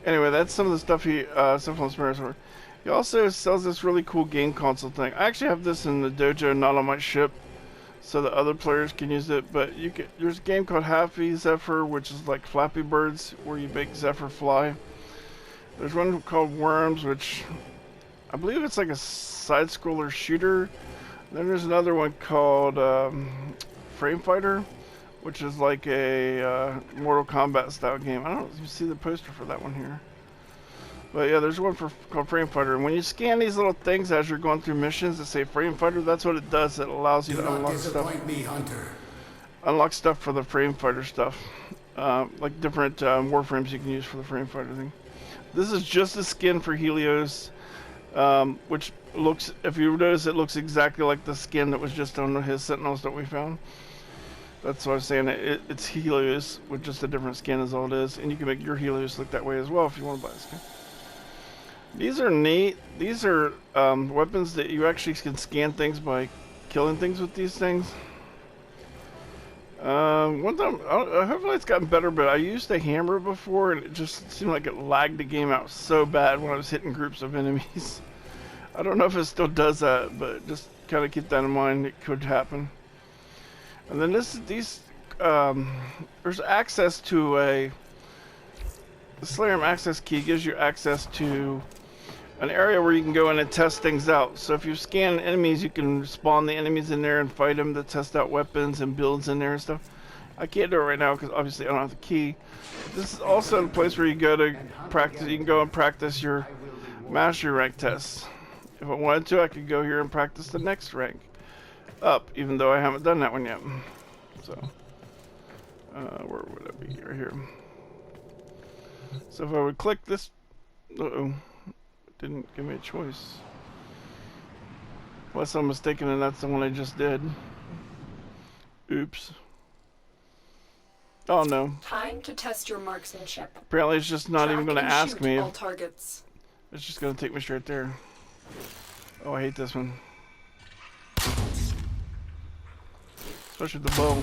Anyway, that's some of the stuff he stuff on Smartphone. He also sells this really cool game console thing. I actually have this in the dojo, not on my ship, so that other players can use it. But you can. There's a game called Happy Zephyr, which is like Flappy Birds, where you make Zephyr fly. There's one called Worms, which I believe it's like a side-scroller shooter. Then there's another one called Frame Fighter, which is like a Mortal Kombat style game. I don't know if you see the poster for that one here. But yeah, there's one called Frame Fighter. And when you scan these little things as you're going through missions that say Frame Fighter, that's what it does. It allows you to unlock stuff. Me, Hunter. Unlock stuff for the Frame Fighter stuff. Like different Warframes you can use for the Frame Fighter thing. This is just a skin for Helios, which looks, if you notice, it looks exactly like the skin that was just on his Sentinels that we found. That's what I was saying. It's Helios with just a different skin is all it is. And you can make your Helios look that way as well if you want to buy a skin. These are neat. These are weapons that you actually can scan things by killing things with these things. One time, hopefully it's gotten better, but I used a hammer before and it just seemed like it lagged the game out so bad when I was hitting groups of enemies. I don't know if it still does that, but just kind of keep that in mind. It could happen. And then there's access to the Slayerm access key gives you access to an area where you can go in and test things out. So if you scan enemies, you can spawn the enemies in there and fight them to test out weapons and builds in there and stuff. I can't do it right now because obviously I don't have the key. This is also a place where you go to practice. You can go and practice your mastery rank tests. If I wanted to, I could go here and practice the next rank up, even though I haven't done that one yet. So, where would it be? Right here. So if I would click this, it didn't give me a choice. Unless I'm mistaken and that's the one I just did. Oops. Oh no. Time to test your marksmanship. Apparently it's just not even going to ask me. All targets. It's just going to take me straight there. Oh, I hate this one. Especially the bow.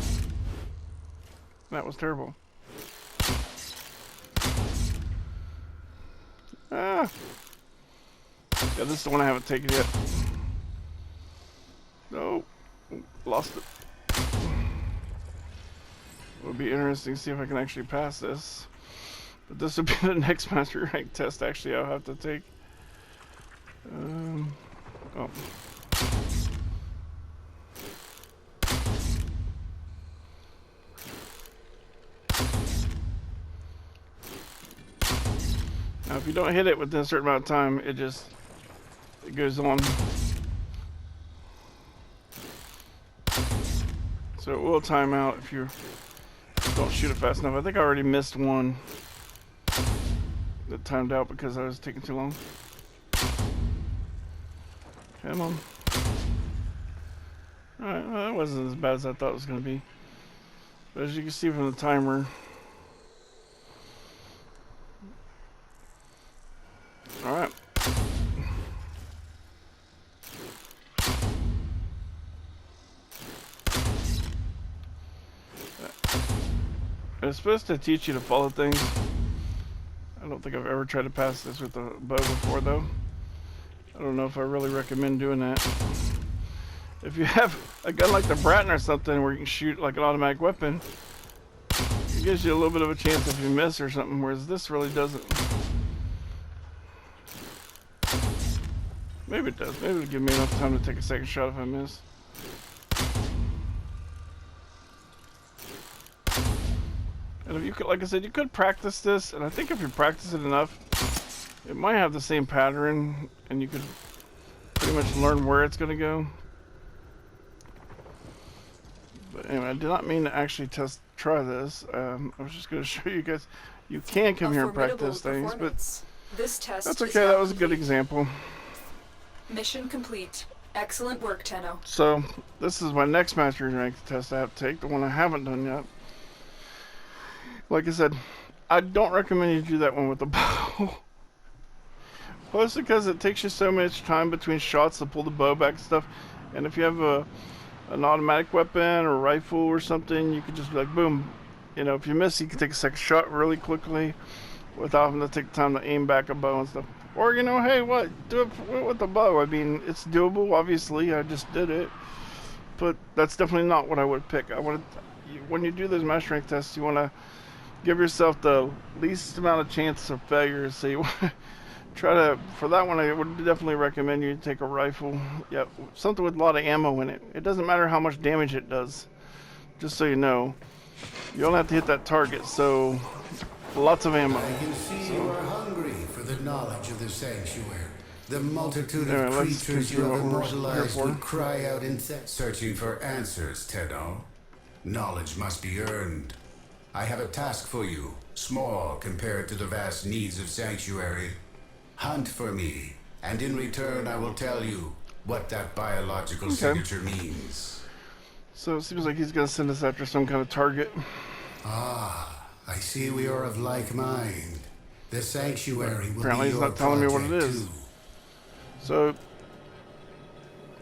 That was terrible. Ah. Yeah, this is the one I haven't taken yet. No. Lost it. It would be interesting to see if I can actually pass this. But this would be the next master rank test actually I'll have to take. Oh. Now if you don't hit it within a certain amount of time, it goes on. So it will time out if you don't shoot it fast enough. I think I already missed one that timed out because I was taking too long. Come on. Alright, well, that wasn't as bad as I thought it was going to be. But as you can see from the timer, alright. It's supposed to teach you to follow things. I don't think I've ever tried to pass this with a bow before though. I don't know if I really recommend doing that. If you have a gun like the Bratton or something where you can shoot like an automatic weapon, it gives you a little bit of a chance if you miss or something, whereas this really doesn't. Maybe it does. Maybe it'll give me enough time to take a second shot if I miss. And if you could, like I said, you could practice this, and I think if you practice it enough, it might have the same pattern, and you could pretty much learn where it's going to go. But anyway, I did not mean to actually try this. I was just going to show you guys. You can come here and practice things, but this test that's okay. That was a good example. Mission complete. Excellent work, Tenno. So this is my next mastery rank test I have to take, the one I haven't done yet. Like I said, I don't recommend you do that one with the bow. Mostly because it takes you so much time between shots to pull the bow back and stuff. And if you have an automatic weapon or a rifle or something, you could just be like, boom. You know, if you miss, you can take a second shot really quickly. without having to take time to aim back a bow and stuff. Or, you know, hey, what? Do it with the bow. I mean, it's doable, obviously. I just did it. But that's definitely not what I would pick. When you do those match strength tests, you want to give yourself the least amount of chance of failure. So you want to try to, for that one, I would definitely recommend you take a rifle. Yeah, something with a lot of ammo in it. It doesn't matter how much damage it does. Just so you know. You only have to hit that target, so lots of ammo. I can see you are hungry for the knowledge of the sanctuary. The multitude of Anyway, let's creatures you continue have what we're here immortalized for. would cry out in searching for answers, Tenno. Knowledge must be earned. I have a task for you, small compared to the vast needs of Sanctuary. Hunt for me, and in return I will tell you what that biological signature means. So it seems like he's going to send us after some kind of target. Ah, I see we are of like mind. The Sanctuary will Apparently be he's your not telling me what it project, is. too. So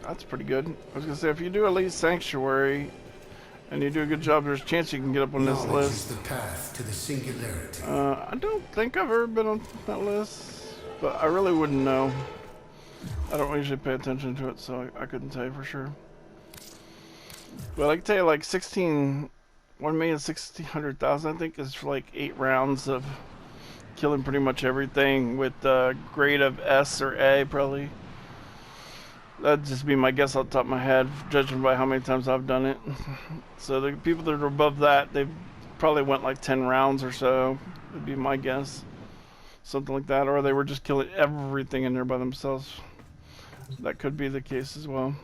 that's pretty good. I was going to say, if you do Elite Sanctuary and you do a good job, there's a chance you can get up on this Knowledge list. is the path to the singularity. I don't think I've ever been on that list, but I really wouldn't know. I don't usually pay attention to it, so I couldn't tell you for sure. But I can tell you, like 1,600,000, I think, is for like 8 rounds of killing pretty much everything with a grade of S or A, probably. That'd just be my guess off the top of my head, judging by how many times I've done it. So the people that are above that, they've probably went like 10 rounds or so, would be my guess. Something like that, or they were just killing everything in there by themselves. That could be the case as well.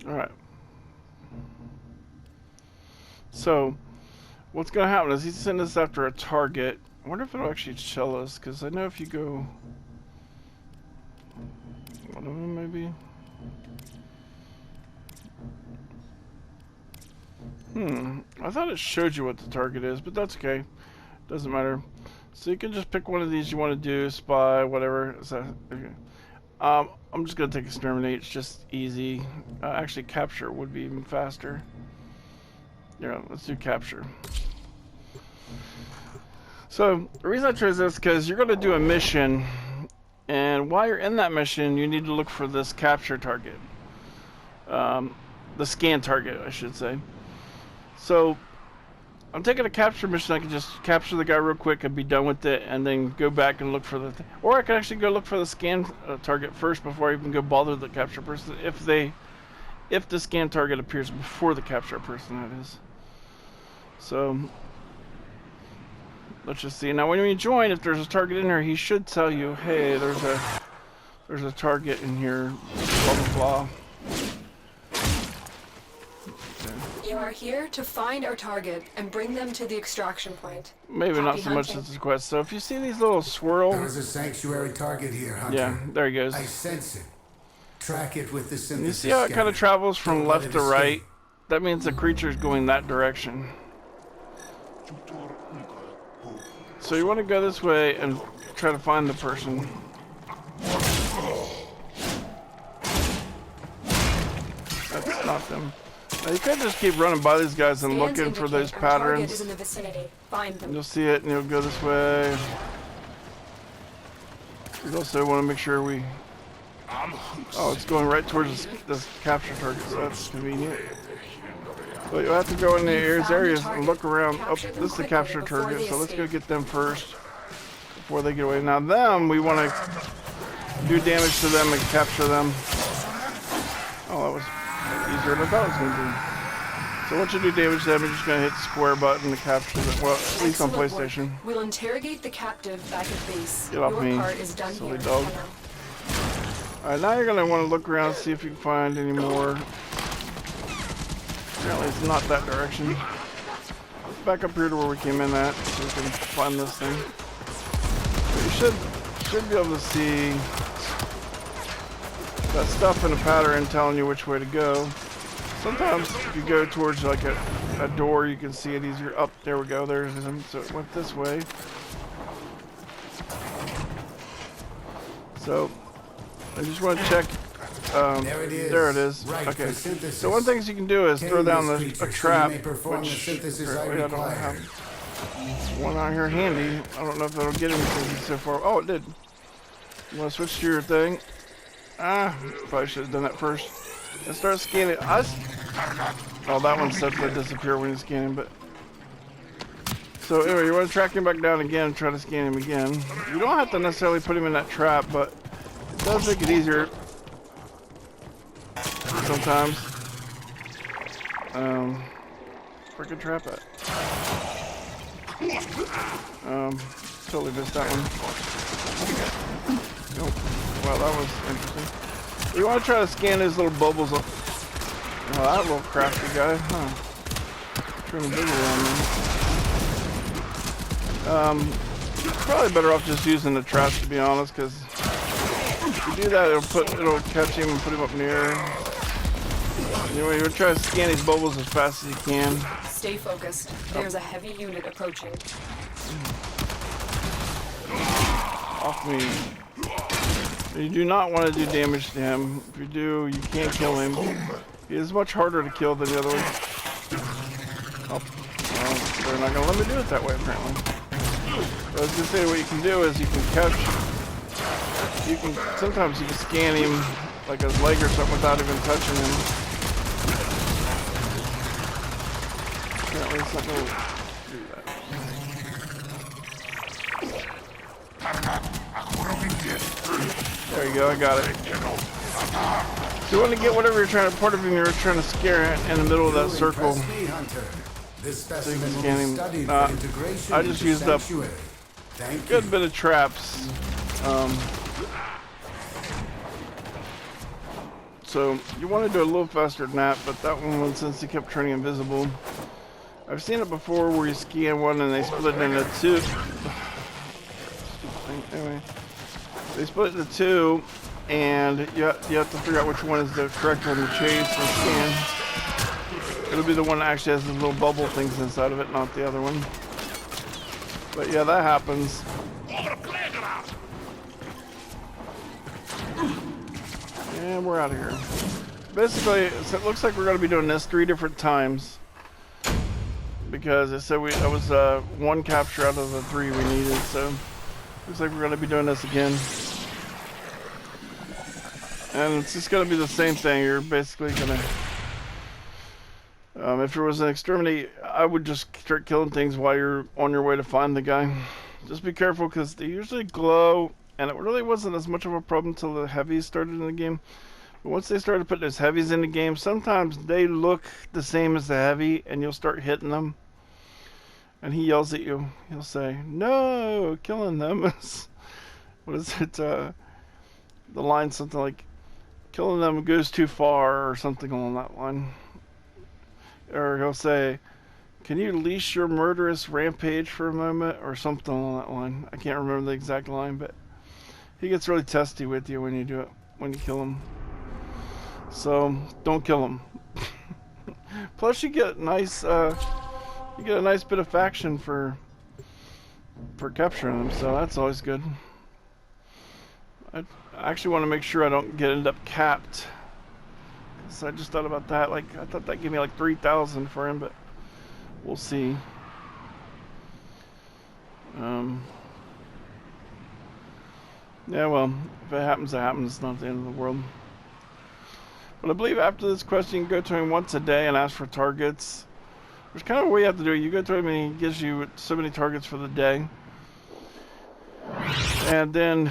Alright. So, what's going to happen is he's sending us after a target. I wonder if it'll actually tell us, because I know if you go... One of them, maybe? I thought it showed you what the target is, but that's okay. Doesn't matter. So you can just pick one of these you want to do, spy, whatever. Is that, okay. I'm just going to take exterminate. It's just easy. Actually, capture would be even faster. Yeah, let's do capture. So the reason I chose this is because you're going to do a mission, and while you're in that mission, you need to look for this capture target. The scan target, I should say. So I'm taking a capture mission. I can just capture the guy real quick and be done with it, and then go back and look for the or I can actually go look for the scan target first before I even go bother the capture person, if the scan target appears before the capture person, that is. So let's just see. Now when you join, if there's a target in there, he should tell you, hey, there's a target in here, blah blah blah. You are here to find our target and bring them to the extraction point. Maybe Happy not so much hunting. as a quest. So if you see these little swirl... There is a sanctuary target here, Hunter. Yeah, there he goes. I sense it. Track it with the synthesis You see how it kind of scanner. travels from Don't let left it to escape. right? That means the creature's going that direction. So you want to go this way and try to find the person. That's not them. Now you could just keep running by these guys and Scans looking for indicate those our target patterns. is in the vicinity. Find them. You'll see it and you'll go this way. You also want to make sure we... Oh, it's going right towards this capture target, so that's convenient. But you'll have to go in the areas and look around. Oh, this is the capture target, so let's go get them first before they get away. Now them, we want to do damage to them and capture them. Oh, that was easier than I thought it was going to be. So once you do damage to them, you're just going to hit the square button to capture them. Well, at least on Excellent work. PlayStation. We'll interrogate the captive back at base. Get off Your me, part is done silly here. dog. Tenno. Alright, now you're going to want to look around and see if you can find any more. Apparently it's not that direction. Let's back up here to where we came in at so we can find this thing. But you should be able to see that stuff in a pattern telling you which way to go. Sometimes if you go towards like a door, you can see it easier. Up, there we go, there's him. So it went this way. So I just want to check There it is. Right Okay. for synthesis. So one thing you can do is throw down a trap, which apparently I don't have one out here handy. I don't know if that'll get him because he's so far. Oh, it did. You want to switch to your thing? Probably should have done that first. And start scanning. Oh, that one's set to disappear when you scan him, but... So anyway, you want to track him back down again and try to scan him again. You don't have to necessarily put him in that trap, but it does make it easier sometimes. Freaking trap it. Totally missed that one. Nope. Well, that was interesting. You want to try to scan these little bubbles up. Oh, that little crafty guy, huh? Turn the bigger on me. Probably better off just using the traps, to be honest, because if you do that, it'll catch him and put him up near. Anyway, you're trying to scan these bubbles as fast as you can. Stay focused. There's a heavy unit approaching. Off me. You do not want to do damage to him. If you do, you can't kill him. He is much harder to kill than the other one. Oh, well, they're not going to let me do it that way, apparently. But I was going to say, what you can do is you can catch... Sometimes you can scan him, like his leg or something, without even touching him. Apparently it's not going to do that. There you go, I got it. So you want to get whatever you're trying to, part of him you're trying to scare in the middle of that circle. So you can scan him. I just used up a good bit of traps. So you want to do a little faster than that, but that one, since he kept turning invisible. I've seen it before where you scan one and they split it into two. Anyway, they split it into two, and you have to figure out which one is the correct one to chase and scan. It'll be the one that actually has the little bubble things inside of it, not the other one. But yeah, that happens. And we're out of here. Basically, it looks like we're going to be doing this 3 different times. Because it said that was one capture out of the 3 we needed, so looks like we're going to be doing this again. And it's just going to be the same thing. You're basically going to... if there was an exterminate, I would just start killing things while you're on your way to find the guy. Just be careful because they usually glow, and it really wasn't as much of a problem until the heavies started in the game. But once they started putting those heavies in the game, sometimes they look the same as the heavy, and you'll start hitting them. And he yells at you. He'll say, "No, killing them." What is it? The line something like, "Killing them goes too far," or something along that line. Or he'll say, "Can you leash your murderous rampage for a moment?" or something along that line. I can't remember the exact line, but he gets really testy with you when you do it, when you kill him. So don't kill him. Plus, you get nice. You get a nice bit of faction for capturing them, so that's always good. I actually want to make sure I don't end up capped. So I just thought about that. Like, I thought that gave me like 3,000 for him, but we'll see. Yeah, well, if it happens, it happens. It's not the end of the world. But I believe after this quest, you can go to him once a day and ask for targets. There's kind of a way you have to do it. You go to him and he gives you so many targets for the day. And then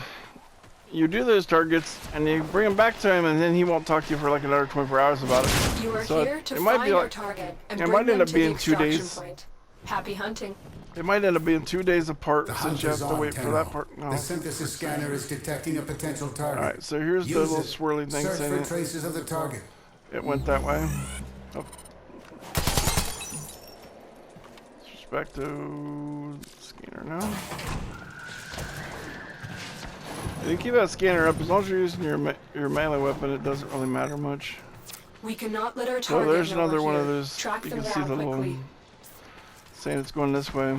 you do those targets and you bring them back to him, and then he won't talk to you for like another 24 hours about it. You are So here to it might find be your like, target and it bring might end them up to being the 2 extraction days. point. Happy hunting. It might end up being 2 days apart The since you have to wait for that part. No. The synthesis scanner is detecting a potential target. Alright, so here's the Use little it. swirly thing Search saying for traces of the target. it went that way. Oh. Switch back to scanner now. You keep that scanner up. As long as you're using your melee weapon, it doesn't really matter much. We cannot let our So target there's know another we're one of here. those. Track You them can see down the little quickly. saying it's going this way.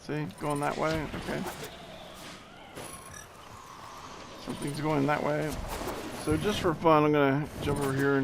See, going that way. Okay. So Something's going that way. So just for fun, I'm gonna jump over here and